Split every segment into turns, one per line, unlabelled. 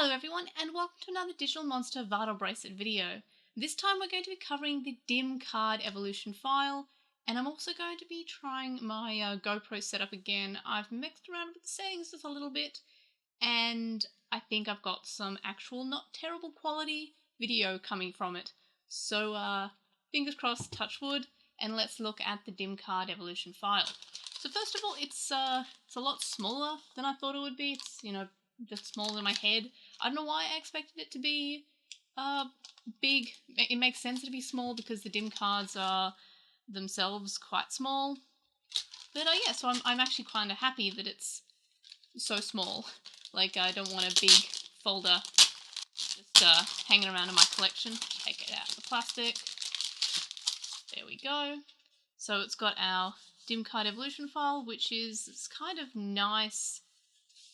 Hello everyone, and welcome to another Digital Monster Vital Bracelet video. This time we're going to be covering the DiM card evolution file, and I'm also going to be trying my GoPro setup again. I've mixed around with the settings just a little bit, and I think I've got some actual not terrible quality video coming from it. So fingers crossed, touch wood, and let's look at the DiM card evolution file. So first of all, it's a lot smaller than I thought it would be. It's, just smaller than my head. I don't know why I expected it to be big. It makes sense to be small because the DiM cards are themselves quite small. But yeah, so I'm actually kind of happy that it's so small. Like, I don't want a big folder just hanging around in my collection. Take it out of the plastic. There we go. So it's got our DiM card evolution file, which is this kind of nice,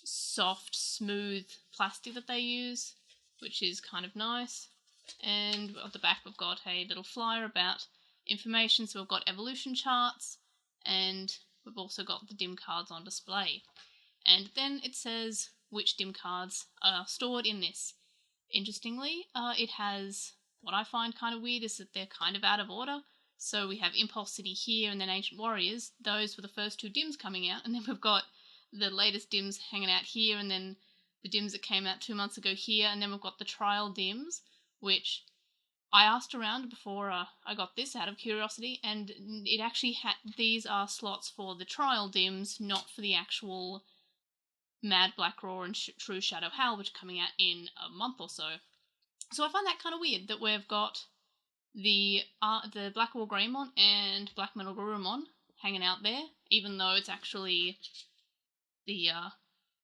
soft, smooth plastic that they use, which is kind of nice. And at the back we've got a little flyer about information, so we've got evolution charts, and we've also got the DiM cards on display. And then it says which DiM cards are stored in this. Interestingly, it has, what I find kind of weird is that they're kind of out of order. So we have Impulse City here and then Ancient Warriors. Those were the first two DiMs coming out, and then we've got the latest DiMs hanging out here, and then the DiMs that came out 2 months ago here, and then we've got the trial DiMs, which I asked around before I got this out of curiosity, and it actually had, these are slots for the trial DiMs, not for the actual Mad Black Roar and True Shadow Howl, which are coming out in a month or so. So I find that kind of weird that we've got the Black War Greymon and Black Metal Garurumon hanging out there, even though it's actually the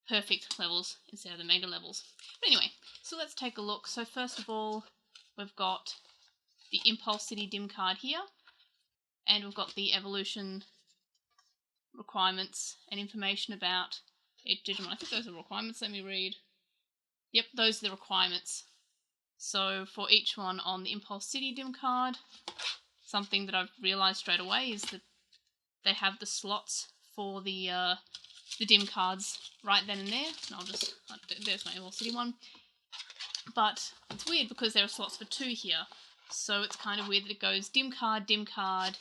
perfect levels instead of the mega levels. But anyway, so let's take a look. So first of all, we've got the Impulse City DiM card here, and we've got the evolution requirements and information about each Digimon. I think those are the requirements. Let me read. Yep, those are the requirements. So for each one on the Impulse City DiM card, something that I've realised straight away is that they have the slots for the DiM cards right then and there. And there's my Impulse City one. But it's weird because there are slots for 2 here. So it's kind of weird that it goes DiM card,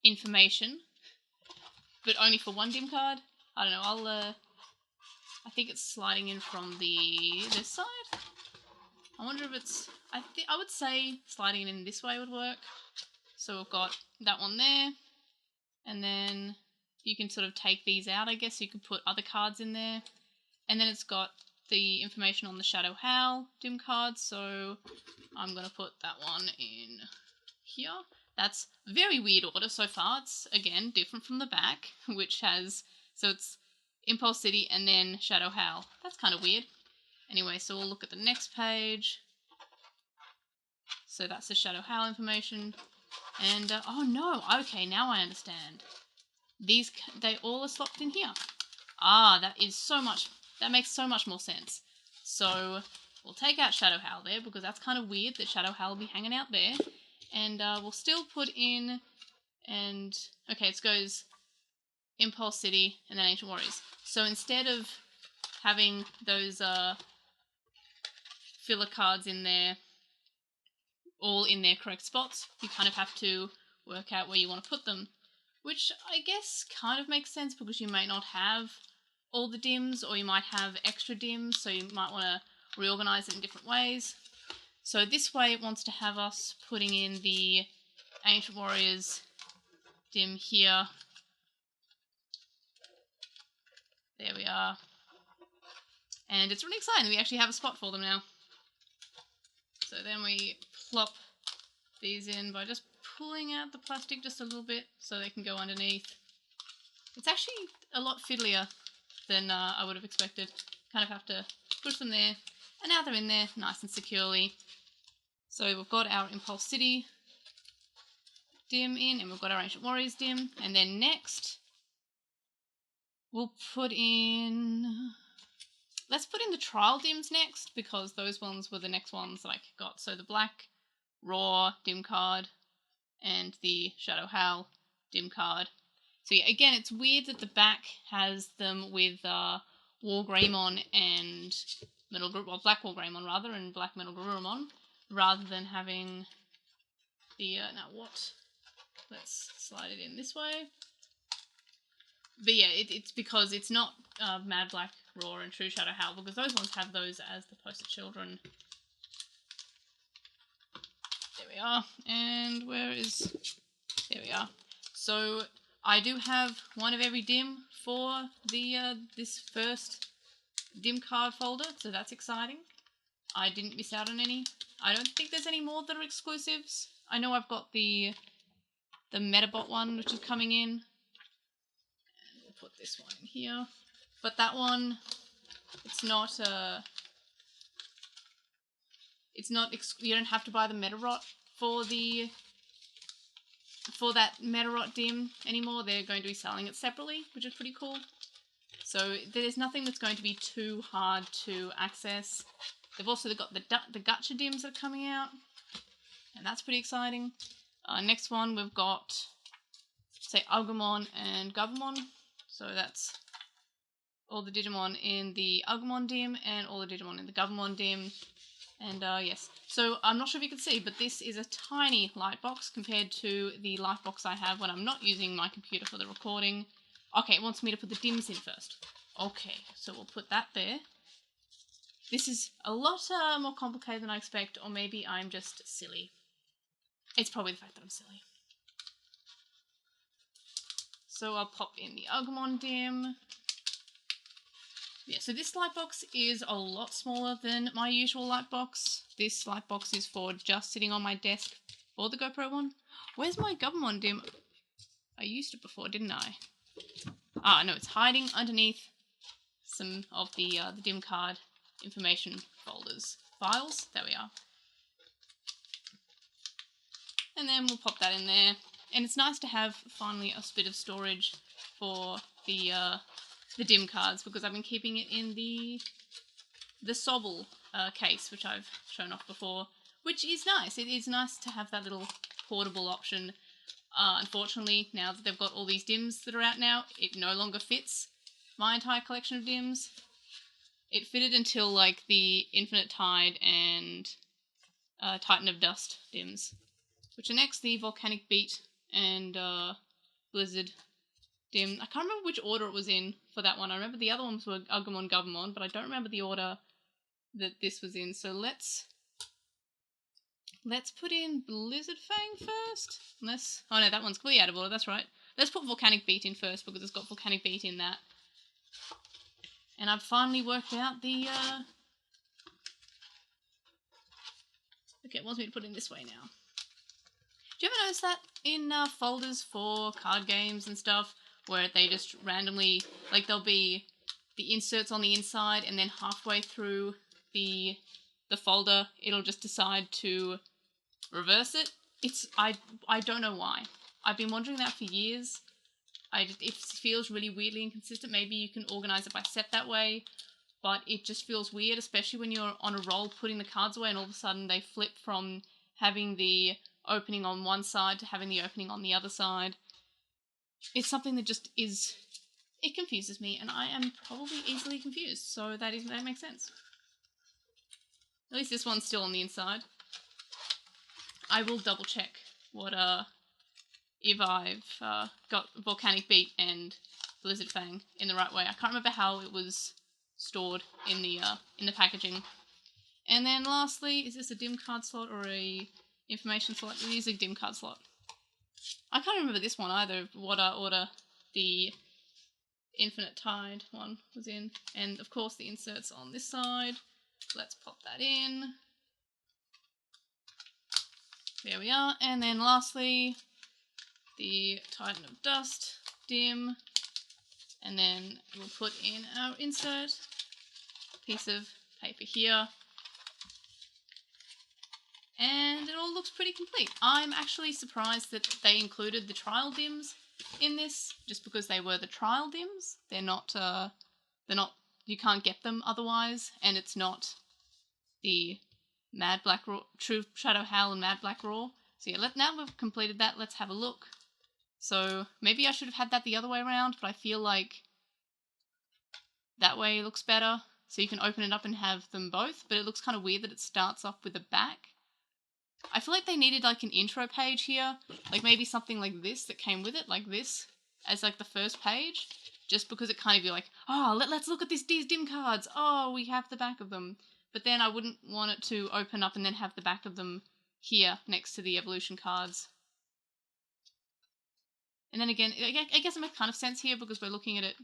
information, but only for one DiM card. I don't know, I think it's sliding in from this side. I wonder if it's, I would say sliding in this way would work. So we've got that one there, and then you can sort of take these out, I guess. You can put other cards in there. And then it's got the information on the Shadow Howl DiM card, so I'm going to put that one in here. That's very weird order so far. It's, again, different from the back, which has, so it's Impulse City and then Shadow Howl. That's kind of weird. Anyway, so we'll look at the next page. So that's the Shadow Howl information. And, oh no, okay, now I understand. These, they all are slopped in here. Ah, that makes so much more sense. So we'll take out Shadow Howl there, because that's kind of weird that Shadow Howl will be hanging out there. And we'll still put in, and, okay, it goes Impulse City and then Ancient Warriors. So instead of having those filler cards in there, all in their correct spots, you kind of have to work out where you want to put them. Which I guess kind of makes sense because you might not have all the DiMs, or you might have extra DiMs, so you might want to reorganize it in different ways. So this way it wants to have us putting in the Ancient Warriors DiM here. There we are. And it's really exciting. We actually have a spot for them now. So then we plop these in by just pulling out the plastic just a little bit so they can go underneath. It's actually a lot fiddlier than I would have expected. Kind of have to push them there, and now they're in there nice and securely. So we've got our Impulse City DiM in, and we've got our Ancient Warriors DiM, and then next we'll put in, let's put in the trial DiMs next, because those ones were the next ones that I got. So the Black Roar DiM card and the Shadow Howl DiM card. So yeah, again, it's weird that the back has them with War Greymon and Black War Greymon rather, and Black Metal Garurumon, rather than having the, now what? Let's slide it in this way. But yeah, it's because it's not Mad Black Roar and True Shadow Howl, because those ones have those as the poster children. There we are, and where is... There we are. So I do have one of every DiM for the this first DiM card folder, so that's exciting. I didn't miss out on any. I don't think there's any more that are exclusives. I know I've got the Metabot one, which is coming in. And we'll put this one in here. But that one, it's not you don't have to buy the Metarot for that Metarot DiM anymore. They're going to be selling it separately, which is pretty cool. So there's nothing that's going to be too hard to access. They've also got the Gacha DiMs that are coming out, and that's pretty exciting. Next one, we've got, say, Agumon and Gabumon. So that's all the Digimon in the Agumon DiM and all the Digimon in the Gabumon DiM. And yes, so I'm not sure if you can see, but this is a tiny lightbox compared to the lightbox I have when I'm not using my computer for the recording. Okay, it wants me to put the DiMs in first. Okay, so we'll put that there. This is a lot more complicated than I expect, or maybe I'm just silly. It's probably the fact that I'm silly. So I'll pop in the Agumon DiM. Yeah, so this lightbox is a lot smaller than my usual lightbox. This lightbox is for just sitting on my desk for the GoPro one. Where's my Gabumon DiM? I used it before, didn't I? Ah, no, it's hiding underneath some of the DiM card information files. There we are. And then we'll pop that in there. And it's nice to have finally a bit of storage for the DiM cards, because I've been keeping it in the Sobble case, which I've shown off before, which is nice. It is nice to have that little portable option. Unfortunately, now that they've got all these DiMs that are out now, it no longer fits my entire collection of DiMs. It fitted until, like, the Infinite Tide and Titan of Dust DiMs, which are next the Volcanic Beat and Blizzard DiM. I can't remember which order it was in for that one. I remember the other ones were Agumon, Gabumon, but I don't remember the order that this was in. So let's put in Blizzard Fang first. Oh no, that one's completely out of order, that's right. Let's put Volcanic Beat in first, because it's got Volcanic Beat in that. And I've finally worked out the... Okay, it wants me to put it in this way now. Do you ever notice that in folders for card games and stuff, where they just randomly, like, there'll be the inserts on the inside, and then halfway through the folder, it'll just decide to reverse it? I don't know why. I've been wondering that for years. It feels really weirdly inconsistent. Maybe you can organize it by set that way, but it just feels weird, especially when you're on a roll putting the cards away and all of a sudden they flip from having the opening on one side to having the opening on the other side. It's something that just is... It confuses me, and I am probably easily confused, so that makes sense. At least this one's still on the inside. I will double check what if I've got Volcanic Beat and Blizzard Fang in the right way. I can't remember how it was stored in the packaging. And then lastly, is this a DiM card slot or a information slot? It is a DiM card slot. I can't remember this one either, what order the Infinite Tide one was in. And of course the inserts on this side. Let's pop that in. There we are. And then lastly, the Titan of Dust DiM. And then we'll put in our insert piece of paper here. And it all looks pretty complete. I'm actually surprised that they included the trial DiMs in this, just because they were the trial DiMs. They're not, you can't get them otherwise, and it's not the Mad Black Raw, True Shadow Howl and Mad Black Raw. So yeah, now we've completed that, let's have a look. So maybe I should have had that the other way around, but I feel like that way looks better. So you can open it up and have them both, but it looks kind of weird that it starts off with a back. I feel like they needed like an intro page here, like maybe something like this that came with it, like this, as like the first page, just because it kind of be like, oh, let's look at these DIM cards, oh, we have the back of them. But then I wouldn't want it to open up and then have the back of them here next to the evolution cards. And then again, I guess it makes kind of sense here because we're looking at it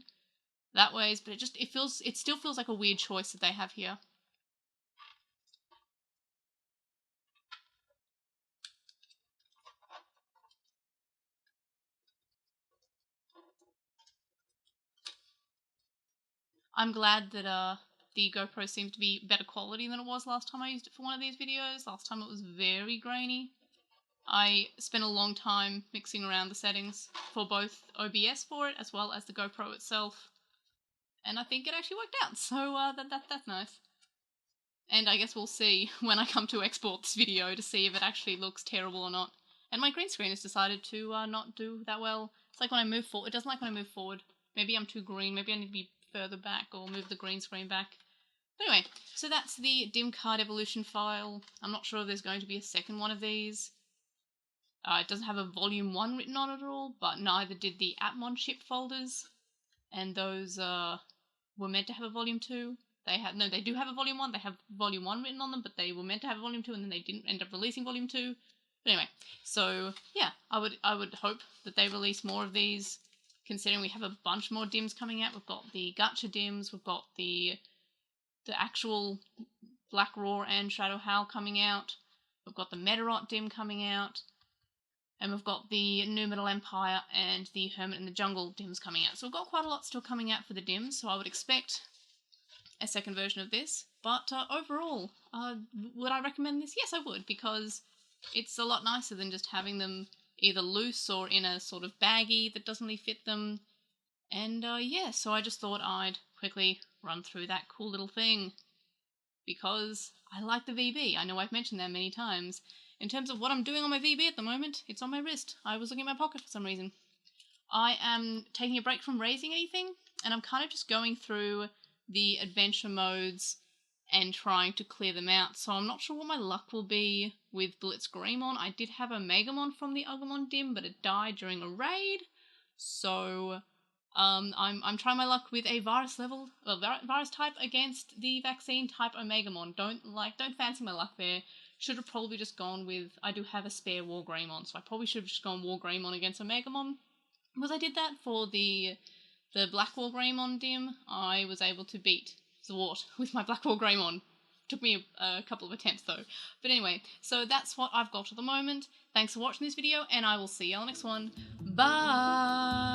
that ways, but it still feels like a weird choice that they have here. I'm glad that the GoPro seems to be better quality than it was last time I used it for one of these videos. Last time it was very grainy. I spent a long time mixing around the settings for both OBS for it as well as the GoPro itself. And I think it actually worked out, so that's nice. And I guess we'll see when I come to export this video to see if it actually looks terrible or not. And my green screen has decided to not do that well. It's like when I move forward, it doesn't like when I move forward. Maybe I'm too green, maybe I need to be further back or move the green screen back. But anyway, so that's the DiM card evolution file. I'm not sure if there's going to be a second one of these. It doesn't have a volume 1 written on it at all, but neither did the Appmon ship folders. And those were meant to have a volume 2. They do have a volume 1. They have volume 1 written on them, but they were meant to have a volume 2 and then they didn't end up releasing volume 2. But anyway, so yeah, I would hope that they release more of these, considering we have a bunch more DIMs coming out. We've got the Gacha DIMs, we've got the actual Black Roar and Shadow Howl coming out. We've got the Meteorot DIM coming out. And we've got the New Metal Empire and the Hermit in the Jungle DIMs coming out. So we've got quite a lot still coming out for the DIMs, so I would expect a second version of this. But overall, would I recommend this? Yes, I would, because it's a lot nicer than just having them either loose or in a sort of baggie that doesn't really fit them. And yeah, so I just thought I'd quickly run through that cool little thing, because I like the VB. I know I've mentioned that many times. In terms of what I'm doing on my VB at the moment, it's on my wrist. I was looking at my pocket for some reason. I am taking a break from raising anything, and I'm kind of just going through the adventure modes and trying to clear them out. So I'm not sure what my luck will be with Blitzgreymon. I did have a Megamon from the Agumon DIM, but it died during a raid. So I'm trying my luck with a virus type against the vaccine type Omegamon. Don't fancy my luck there. Should have probably just gone with, I do have a spare Wargreymon, so I probably should have just gone Wargreymon against Omegamon. Because I did that for the Black Wargreymon DIM, I was able to beat Zwart with my Black Wargreymon. Took me a couple of attempts though. But anyway, so that's what I've got at the moment. Thanks for watching this video, and I will see you on the next one. Bye!